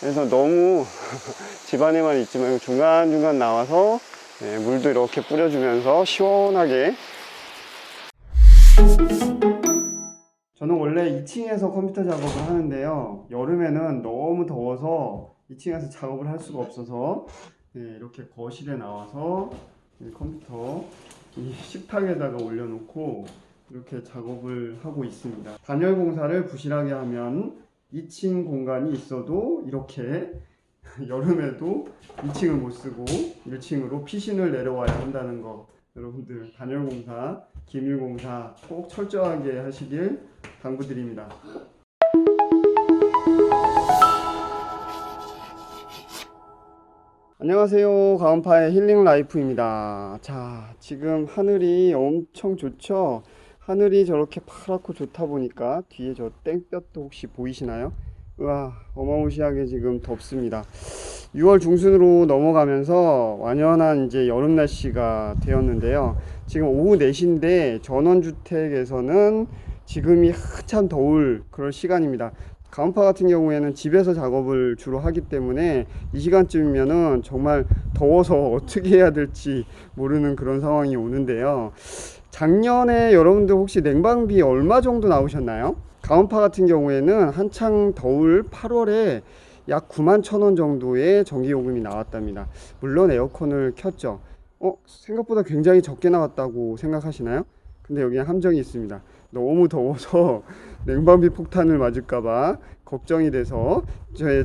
그래서 너무 집안에만 있지 말고 중간중간 나와서 물도 이렇게 뿌려주면서 시원하게. 저는 원래 2층에서 컴퓨터 작업을 하는데요, 여름에는 너무 더워서 2층에서 작업을 할 수가 없어서 이렇게 거실에 나와서 컴퓨터 이 식탁에다가 올려놓고 이렇게 작업을 하고 있습니다. 단열 공사를 부실하게 하면 2층 공간이 있어도 이렇게 여름에도 2층을 못 쓰고 1층으로 피신을 내려와야 한다는 거, 여러분들 단열 공사, 기밀 공사 꼭 철저하게 하시길 당부드립니다. 안녕하세요, 가온파의 힐링 라이프입니다. 자, 지금 하늘이 엄청 좋죠? 하늘이 저렇게 파랗고 좋다 보니까 뒤에 저 땡볕도 혹시 보이시나요? 우와, 어마무시하게 지금 덥습니다. 6월 중순으로 넘어가면서 완연한 이제 여름 날씨가 되었는데요. 지금 오후 4시인데 전원주택에서는 지금이 한참 더울 그럴 시간입니다. 가온파 같은 경우에는 집에서 작업을 주로 하기 때문에 이 시간쯤이면은 정말 더워서 어떻게 해야 될지 모르는 그런 상황이 오는데요. 작년에 여러분들 혹시 냉방비 얼마 정도 나오셨나요? 가온파 같은 경우에는 한창 더울 8월에 약 91,000원 정도의 전기요금이 나왔답니다. 물론 에어컨을 켰죠. 생각보다 굉장히 적게 나왔다고 생각하시나요? 근데 여기에 함정이 있습니다. 너무 더워서 냉방비 폭탄을 맞을까봐 걱정이 돼서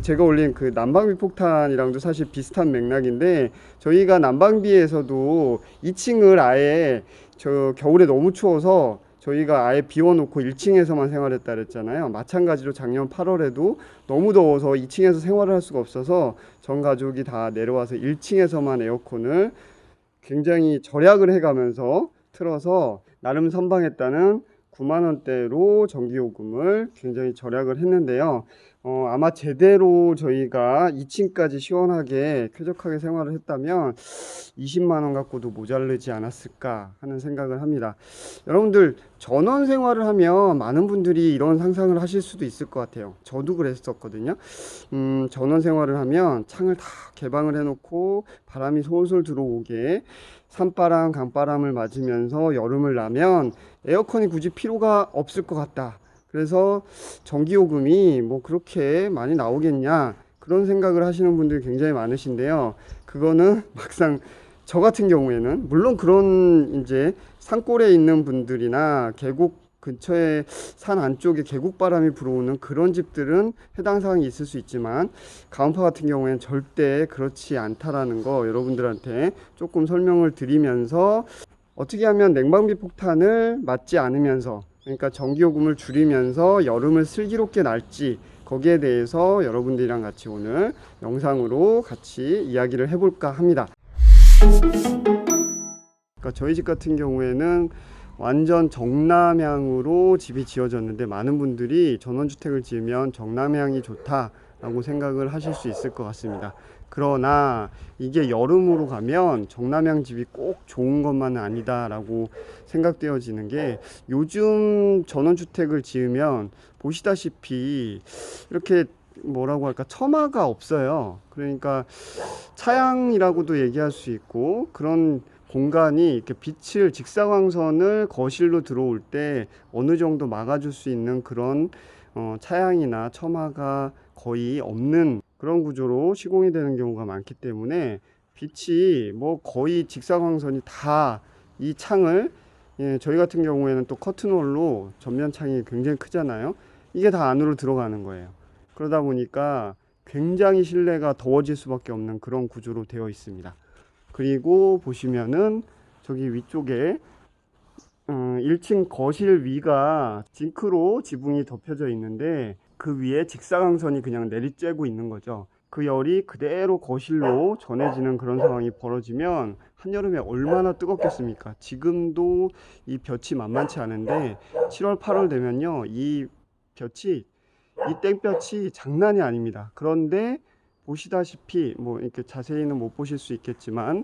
제가 올린 그 난방비 폭탄이랑도 사실 비슷한 맥락인데, 저희가 난방비에서도 2층을 아예 저 겨울에 너무 추워서 저희가 아예 비워놓고 1층에서만 생활했다 그랬잖아요. 마찬가지로 작년 8월에도 너무 더워서 2층에서 생활을 할 수가 없어서 전 가족이 다 내려와서 1층에서만 에어컨을 굉장히 절약을 해가면서 틀어서 나름 선방했다는 9만원대로 전기요금을 굉장히 절약을 했는데요. 아마 제대로 저희가 2층까지 시원하게 쾌적하게 생활을 했다면 20만원 갖고도 모자르지 않았을까 하는 생각을 합니다. 여러분들 전원 생활을 하면 많은 분들이 이런 상상을 하실 수도 있을 것 같아요. 저도 그랬었거든요. 전원 생활을 하면 창을 다 개방을 해놓고 바람이 솔솔 들어오게 산바람 강바람을 맞으면서 여름을 나면 에어컨이 굳이 필요가 없을 것 같다, 그래서 전기요금이 뭐 그렇게 많이 나오겠냐, 그런 생각을 하시는 분들이 굉장히 많으신데요. 그거는 막상 저 같은 경우에는, 물론 그런 이제 산골에 있는 분들이나 계곡 근처에 산 안쪽에 계곡바람이 불어오는 그런 집들은 해당 사항이 있을 수 있지만, 가온파 같은 경우에는 절대 그렇지 않다라는 거 여러분들한테 조금 설명을 드리면서, 어떻게 하면 냉방비 폭탄을 맞지 않으면서, 그러니까 전기요금을 줄이면서 여름을 슬기롭게 날지, 거기에 대해서 여러분들이랑 같이 오늘 영상으로 같이 이야기를 해볼까 합니다. 그러니까 저희 집 같은 경우에는 완전 정남향으로 집이 지어졌는데, 많은 분들이 전원주택을 지으면 정남향이 좋다라고 생각을 하실 수 있을 것 같습니다. 그러나 이게 여름으로 가면 정남향 집이 꼭 좋은 것만은 아니다라고 생각되어지는 게, 요즘 전원주택을 지으면 보시다시피 이렇게 뭐라고 할까, 처마가 없어요. 그러니까 차양이라고도 얘기할 수 있고, 그런 공간이 이렇게 빛을, 직사광선을 거실로 들어올 때 어느 정도 막아줄 수 있는 그런 차양이나 처마가 거의 없는 그런 구조로 시공이 되는 경우가 많기 때문에, 빛이 뭐 거의 직사광선이 다 이 창을, 저희 같은 경우에는 또 커튼홀로 전면 창이 굉장히 크잖아요. 이게 다 안으로 들어가는 거예요. 그러다 보니까 굉장히 실내가 더워질 수밖에 없는 그런 구조로 되어 있습니다. 그리고 보시면은 저기 위쪽에 1층 거실 위가 징크로 지붕이 덮여져 있는데, 그 위에 직사광선이 그냥 내리쬐고 있는 거죠. 그 열이 그대로 거실로 전해지는 그런 상황이 벌어지면 한여름에 얼마나 뜨겁겠습니까? 지금도 이 볕이 만만치 않은데 7월 8월 되면요, 이 볕이, 이 땡볕이 장난이 아닙니다. 그런데 보시다시피 뭐 이렇게 자세히는 못 보실 수 있겠지만,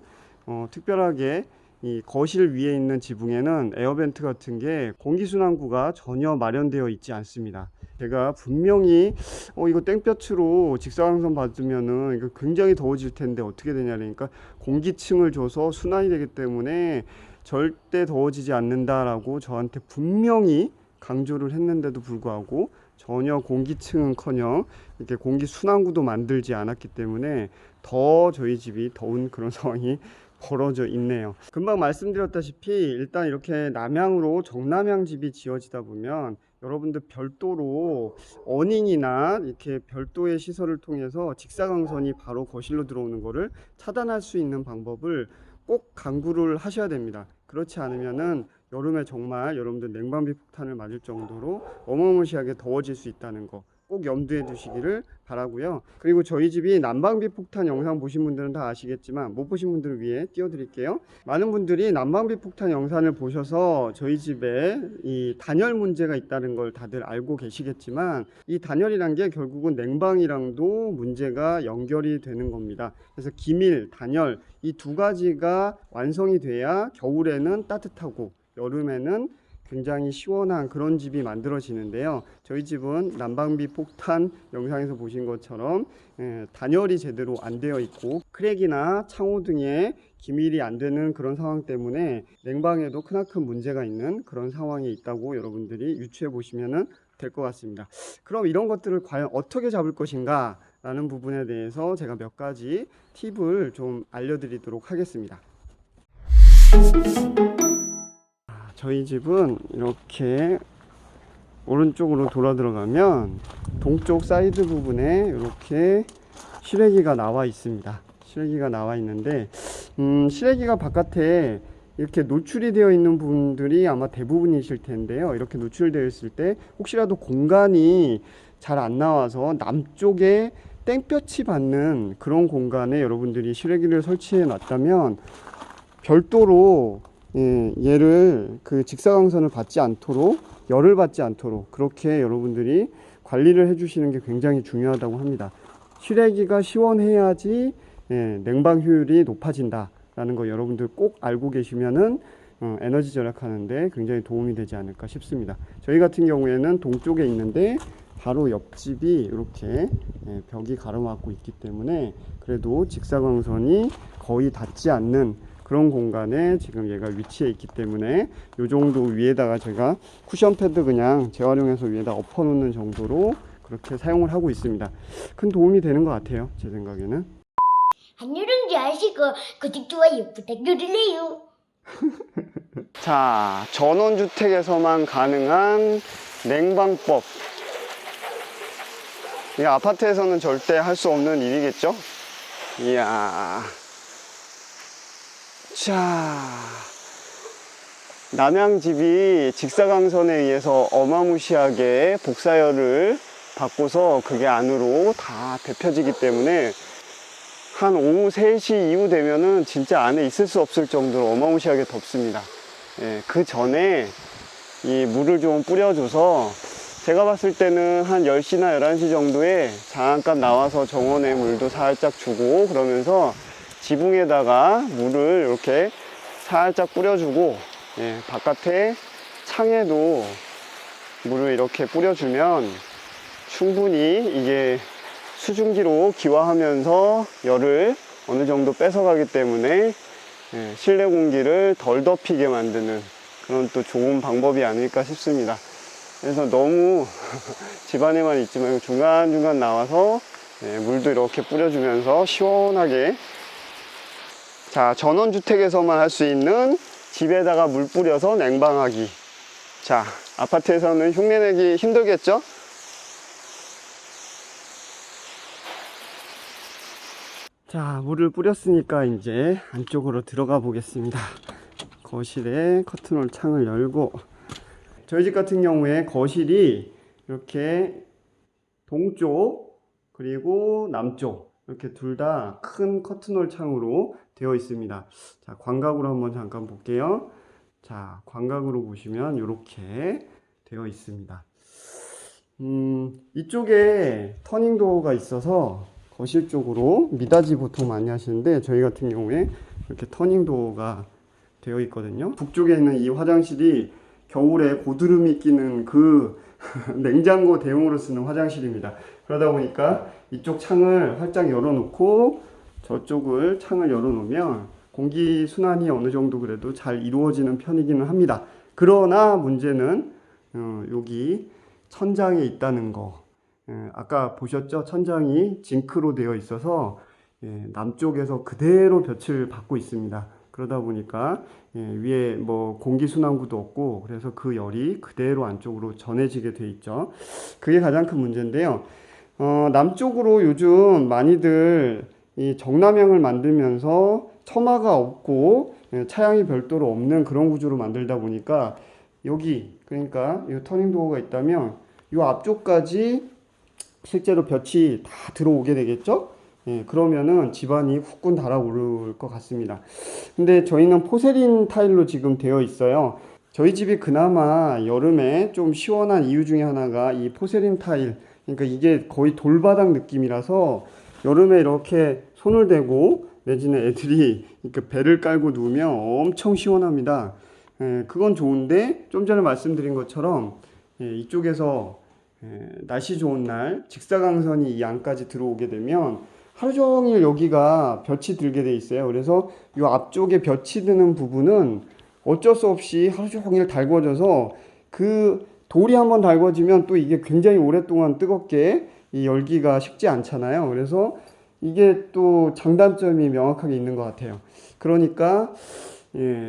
특별하게 이 거실 위에 있는 지붕에는 에어벤트 같은 게 공기순환구가 전혀 마련되어 있지 않습니다. 제가 분명히 이거 땡볕으로 직사광선 받으면은 이거 굉장히 더워질 텐데 어떻게 되냐 그러니까 공기층을 줘서 순환이 되기 때문에 절대 더워지지 않는다라고 저한테 분명히 강조를 했는데도 불구하고 전혀 공기층은커녕 이렇게 공기 순환구도 만들지 않았기 때문에 더 저희 집이 더운 그런 상황이 벌어져 있네요. 금방 말씀드렸다시피 일단 이렇게 남향으로 정남향 집이 지어지다 보면 여러분들 별도로 어닝이나 이렇게 별도의 시설을 통해서 직사광선이 바로 거실로 들어오는 것을 차단할 수 있는 방법을 꼭 강구를 하셔야 됩니다. 그렇지 않으면은 여름에 정말 여러분들 냉방비 폭탄을 맞을 정도로 어마무시하게 더워질 수 있다는 거 꼭 염두에 두시기를 바라고요. 그리고 저희 집이 난방비 폭탄 영상 보신 분들은 다 아시겠지만 못 보신 분들을 위해 띄워드릴게요. 많은 분들이 난방비 폭탄 영상을 보셔서 저희 집에 이 단열 문제가 있다는 걸 다들 알고 계시겠지만 이 단열이란 게 결국은 냉방이랑도 문제가 연결이 되는 겁니다. 그래서 기밀, 단열 이 두 가지가 완성이 돼야 겨울에는 따뜻하고 여름에는 굉장히 시원한 그런 집이 만들어지는데요. 저희 집은 난방비 폭탄 영상에서 보신 것처럼 단열이 제대로 안 되어 있고 크랙이나 창호 등에 기밀이 안 되는 그런 상황 때문에 냉방에도 크나큰 문제가 있는 그런 상황에 있다고 여러분들이 유추해 보시면 될 것 같습니다. 그럼 이런 것들을 과연 어떻게 잡을 것인가 라는 부분에 대해서 제가 몇 가지 팁을 좀 알려드리도록 하겠습니다. 저희 집은 이렇게 오른쪽으로 돌아 들어가면 동쪽 사이드 부분에 이렇게 실외기가 나와 있습니다. 실외기가 나와 있는데 실외기가 바깥에 이렇게 노출이 되어 있는 분들이 아마 대부분이실 텐데요. 이렇게 노출되어 있을 때 혹시라도 공간이 잘 안 나와서 남쪽에 땡볕이 받는 그런 공간에 여러분들이 실외기를 설치해 놨다면 별도로 얘를 그 직사광선을 받지 않도록 열을 받지 않도록 그렇게 여러분들이 관리를 해 주시는 게 굉장히 중요하다고 합니다. 실외기가 시원해야지 냉방 효율이 높아진다 라는 거 여러분들 꼭 알고 계시면은 에너지 절약하는데 굉장히 도움이 되지 않을까 싶습니다. 저희 같은 경우에는 동쪽에 있는데 바로 옆집이 이렇게 벽이 가로막고 있기 때문에 그래도 직사광선이 거의 닿지 않는 그런 공간에 지금 얘가 위치해 있기 때문에 이 정도 위에다가 제가 쿠션 패드 그냥 재활용해서 위에다 엎어 놓는 정도로 그렇게 사용을 하고 있습니다. 큰 도움이 되는 것 같아요, 제 생각에는. 한여름지 아시고 구독 좋아요 부탁드려요. 자, 전원주택에서만 가능한 냉방법. 이 아파트에서는 절대 할 수 없는 일이겠죠? 이야. 자, 남양집이 직사광선에 의해서 어마무시하게 복사열을 받고서 그게 안으로 다 데펴지기 때문에 한 오후 3시 이후 되면은 진짜 안에 있을 수 없을 정도로 어마무시하게 덥습니다. 그 전에 이 물을 좀 뿌려줘서 제가 봤을 때는 한 10시나 11시 정도에 잠깐 나와서 정원에 물도 살짝 주고 그러면서 지붕에다가 물을 이렇게 살짝 뿌려주고 바깥에 창에도 물을 이렇게 뿌려주면 충분히 이게 수증기로 기화하면서 열을 어느 정도 뺏어가기 때문에 실내 공기를 덜 덮이게 만드는 그런 또 좋은 방법이 아닐까 싶습니다. 그래서 너무 집안에만 있지 말고 중간중간 나와서 물도 이렇게 뿌려주면서 시원하게 자, 전원주택에서만 할 수 있는 집에다가 물 뿌려서 냉방하기. 자, 아파트에서는 흉내내기 힘들겠죠? 자, 물을 뿌렸으니까 이제 안쪽으로 들어가 보겠습니다. 거실에 커튼홀 창을 열고 저희 집 같은 경우에 거실이 이렇게 동쪽 그리고 남쪽 이렇게 둘 다 큰 커튼홀 창으로 되어 있습니다. 자, 광각으로 한번 잠깐 볼게요. 자, 광각으로 보시면 이렇게 되어 있습니다. 이쪽에 터닝도어가 있어서 거실 쪽으로 미닫이 보통 많이 하시는데 저희 같은 경우에 이렇게 터닝도어가 되어 있거든요. 북쪽에 있는 이 화장실이 겨울에 고드름이 끼는 그 냉장고 대용으로 쓰는 화장실입니다. 그러다 보니까 이쪽 창을 활짝 열어놓고 저쪽을 창을 열어놓으면 공기 순환이 어느 정도 그래도 잘 이루어지는 편이기는 합니다. 그러나 문제는 여기 천장에 있다는 거. 아까 보셨죠? 천장이 징크로 되어 있어서 남쪽에서 그대로 볕을 받고 있습니다. 그러다 보니까 위에 뭐 공기순환구도 없고 그래서 그 열이 그대로 안쪽으로 전해지게 돼 있죠. 그게 가장 큰 문제인데요. 남쪽으로 요즘 많이들 이 정남향을 만들면서 처마가 없고 차양이 별도로 없는 그런 구조로 만들다 보니까 여기 그러니까 이 터닝 도어가 있다면 이 앞쪽까지 실제로 볕이 다 들어오게 되겠죠? 그러면은 집안이 후끈 달아오를 것 같습니다. 근데 저희는 포세린 타일로 지금 되어 있어요. 저희 집이 그나마 여름에 좀 시원한 이유 중에 하나가 이 포세린 타일. 그러니까 이게 거의 돌바닥 느낌이라서 여름에 이렇게 손을 대고 내지는 애들이 이렇게 배를 깔고 누우면 엄청 시원합니다. 그건 좋은데 좀 전에 말씀드린 것처럼 이쪽에서 날씨 좋은 날 직사광선이 이 안까지 들어오게 되면 하루 종일 여기가 볕이 들게 돼 있어요. 그래서 이 앞쪽에 볕이 드는 부분은 어쩔 수 없이 하루 종일 달궈져서 그 돌이 한번 달궈지면 또 이게 굉장히 오랫동안 뜨겁게 이 열기가 식지 않잖아요. 그래서 이게 또 장단점이 명확하게 있는 것 같아요. 그러니까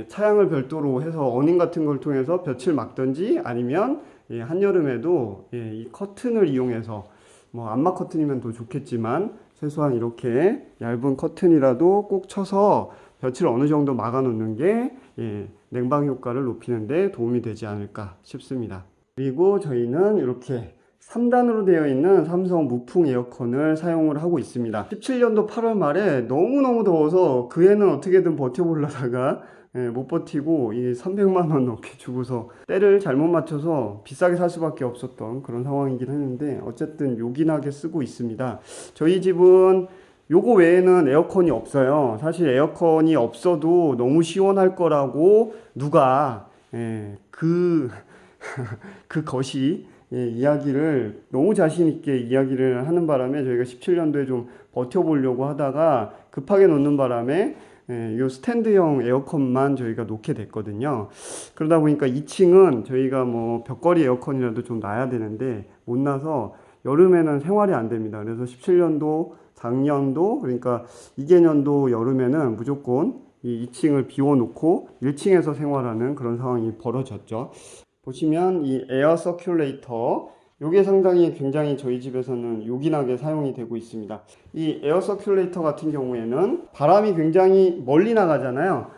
차양을 별도로 해서 어닝 같은 걸 통해서 볕을 막든지 아니면 한여름에도 이 커튼을 이용해서 뭐 암막 커튼이면 더 좋겠지만 최소한 이렇게 얇은 커튼이라도 꼭 쳐서 볕을 어느 정도 막아 놓는 게 냉방 효과를 높이는 데 도움이 되지 않을까 싶습니다. 그리고 저희는 이렇게 3단으로 되어 있는 삼성 무풍 에어컨을 사용을 하고 있습니다. 17년도 8월 말에 너무너무 더워서 그 해는 어떻게든 버텨보려다가 못 버티고 이 300만 원 넘게 주고서 때를 잘못 맞춰서 비싸게 살 수밖에 없었던 그런 상황이긴 했는데 어쨌든 요긴하게 쓰고 있습니다. 저희 집은 요거 외에는 에어컨이 없어요. 사실 에어컨이 없어도 너무 시원할 거라고 누가 그 것이 이야기를 너무 자신 있게 이야기를 하는 바람에 저희가 17년도에 좀 버텨보려고 하다가 급하게 놓는 바람에 이 스탠드형 에어컨만 저희가 놓게 됐거든요. 그러다 보니까 2층은 저희가 뭐 벽걸이 에어컨이라도 좀 놔야 되는데 못 놔서 여름에는 생활이 안 됩니다. 그래서 17년도, 작년도 그러니까 2개년도 여름에는 무조건 이 2층을 비워놓고 1층에서 생활하는 그런 상황이 벌어졌죠. 보시면 이 에어 서큘레이터 요게 상당히 굉장히 저희 집에서는 요긴하게 사용이 되고 있습니다. 이 에어 서큘레이터 같은 경우에는 바람이 굉장히 멀리 나가잖아요.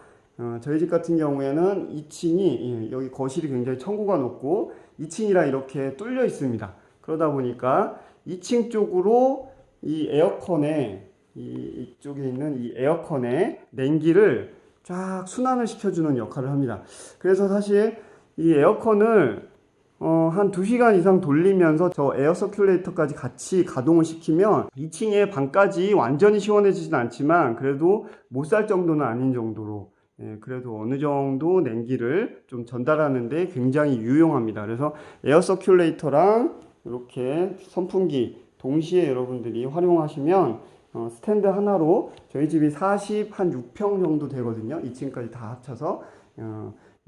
저희 집 같은 경우에는 2층이 여기 거실이 굉장히 천고가 높고 2층이라 이렇게 뚫려 있습니다. 그러다 보니까 2층 쪽으로 이 에어컨에 이쪽에 있는 이 에어컨에 냉기를 쫙 순환을 시켜주는 역할을 합니다. 그래서 사실 이 에어컨을 한 2시간 이상 돌리면서 저 에어 서큘레이터까지 같이 가동을 시키면 2층의 방까지 완전히 시원해지진 않지만 그래도 못 살 정도는 아닌 정도로 그래도 어느 정도 냉기를 좀 전달하는 데 굉장히 유용합니다. 그래서 에어 서큘레이터랑 이렇게 선풍기 동시에 여러분들이 활용하시면 스탠드 하나로 저희 집이 46평 정도 되거든요. 2층까지 다 합쳐서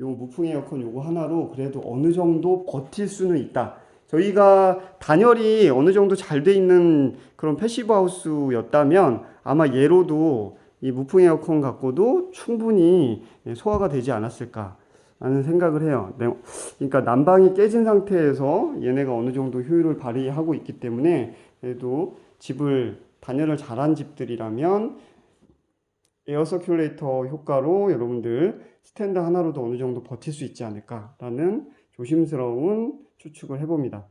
요 무풍 에어컨 요거 하나로 그래도 어느 정도 버틸 수는 있다. 저희가 단열이 어느 정도 잘 돼 있는 그런 패시브 하우스였다면 아마 얘로도 이 무풍 에어컨 갖고도 충분히 소화가 되지 않았을까 라는 생각을 해요. 그러니까 난방이 깨진 상태에서 얘네가 어느 정도 효율을 발휘하고 있기 때문에 그래도 집을 단열을 잘한 집들이라면 에어 서큘레이터 효과로 여러분들 스탠드 하나로도 어느 정도 버틸 수 있지 않을까라는 조심스러운 추측을 해봅니다.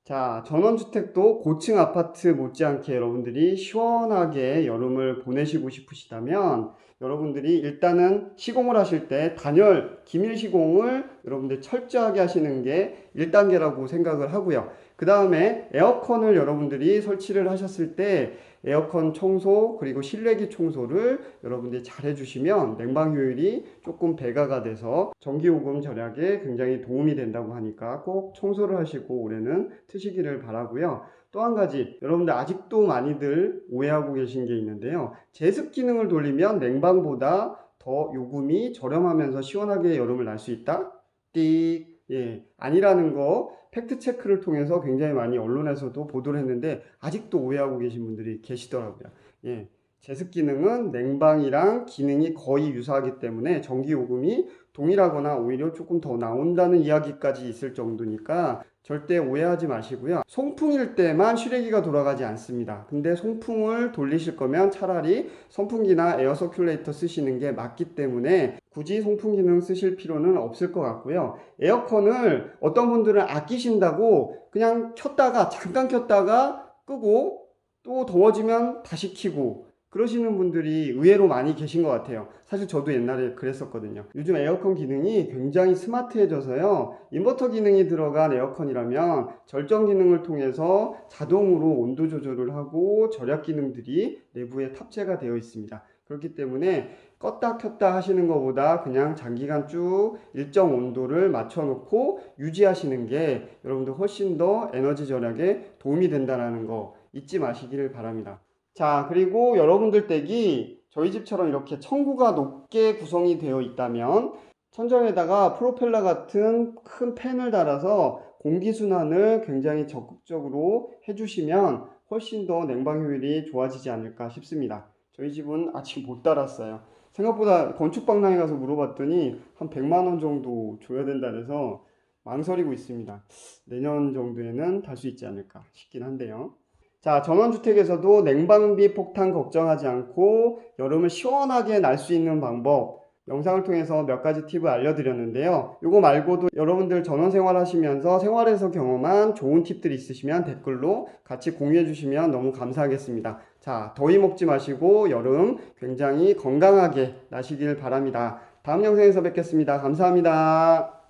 자, 전원주택도 고층 아파트 못지않게 여러분들이 시원하게 여름을 보내시고 싶으시다면 여러분들이 일단은 시공을 하실 때 단열, 기밀 시공을 여러분들 철저하게 하시는 게 1단계라고 생각을 하고요. 그 그 다음에 에어컨을 여러분들이 설치를 하셨을 때 에어컨 청소 그리고 실외기 청소를 여러분들이 잘 해주시면 냉방 효율이 조금 배가가 돼서 전기요금 절약에 굉장히 도움이 된다고 하니까 꼭 청소를 하시고 올해는 트시기를 바라고요. 또 한 가지 여러분들 아직도 많이들 오해하고 계신 게 있는데요. 제습 기능을 돌리면 냉방보다 더 요금이 저렴하면서 시원하게 여름을 날 수 있다? 띡. 예, 아니라는 거 팩트 체크를 통해서 굉장히 많이 언론에서도 보도를 했는데 아직도 오해하고 계신 분들이 계시더라고요. 예, 제습 기능은 냉방이랑 기능이 거의 유사하기 때문에 전기 요금이 동일하거나 오히려 조금 더 나온다는 이야기까지 있을 정도니까 절대 오해하지 마시고요. 송풍일 때만 실외기가 돌아가지 않습니다. 근데 송풍을 돌리실 거면 차라리 선풍기나 에어 서큘레이터 쓰시는 게 맞기 때문에 굳이 송풍 기능 쓰실 필요는 없을 것 같고요. 에어컨을 어떤 분들은 아끼신다고 그냥 켰다가 잠깐 켰다가 끄고 또 더워지면 다시 켜고 그러시는 분들이 의외로 많이 계신 것 같아요. 사실 저도 옛날에 그랬었거든요. 요즘 에어컨 기능이 굉장히 스마트해져서요. 인버터 기능이 들어간 에어컨이라면 절전 기능을 통해서 자동으로 온도 조절을 하고 절약 기능들이 내부에 탑재가 되어 있습니다. 그렇기 때문에 껐다 켰다 하시는 것보다 그냥 장기간 쭉 일정 온도를 맞춰 놓고 유지하시는 게 여러분들 훨씬 더 에너지 절약에 도움이 된다는 거 잊지 마시기를 바랍니다. 자, 그리고 여러분들 댁이 저희 집처럼 이렇게 청구가 높게 구성이 되어 있다면 천정에다가 프로펠러 같은 큰 팬을 달아서 공기순환을 굉장히 적극적으로 해주시면 훨씬 더 냉방 효율이 좋아지지 않을까 싶습니다. 저희 집은 아직 못 달았어요. 생각보다 건축박람회 가서 물어봤더니 한 100만 원 정도 줘야 된다 그래서 망설이고 있습니다. 내년 정도에는 달 수 있지 않을까 싶긴 한데요. 자, 전원주택에서도 냉방비 폭탄 걱정하지 않고 여름을 시원하게 날 수 있는 방법 영상을 통해서 몇 가지 팁을 알려드렸는데요. 이거 말고도 여러분들 전원생활 하시면서 생활에서 경험한 좋은 팁들이 있으시면 댓글로 같이 공유해 주시면 너무 감사하겠습니다. 자, 더위 먹지 마시고 여름 굉장히 건강하게 나시길 바랍니다. 다음 영상에서 뵙겠습니다. 감사합니다.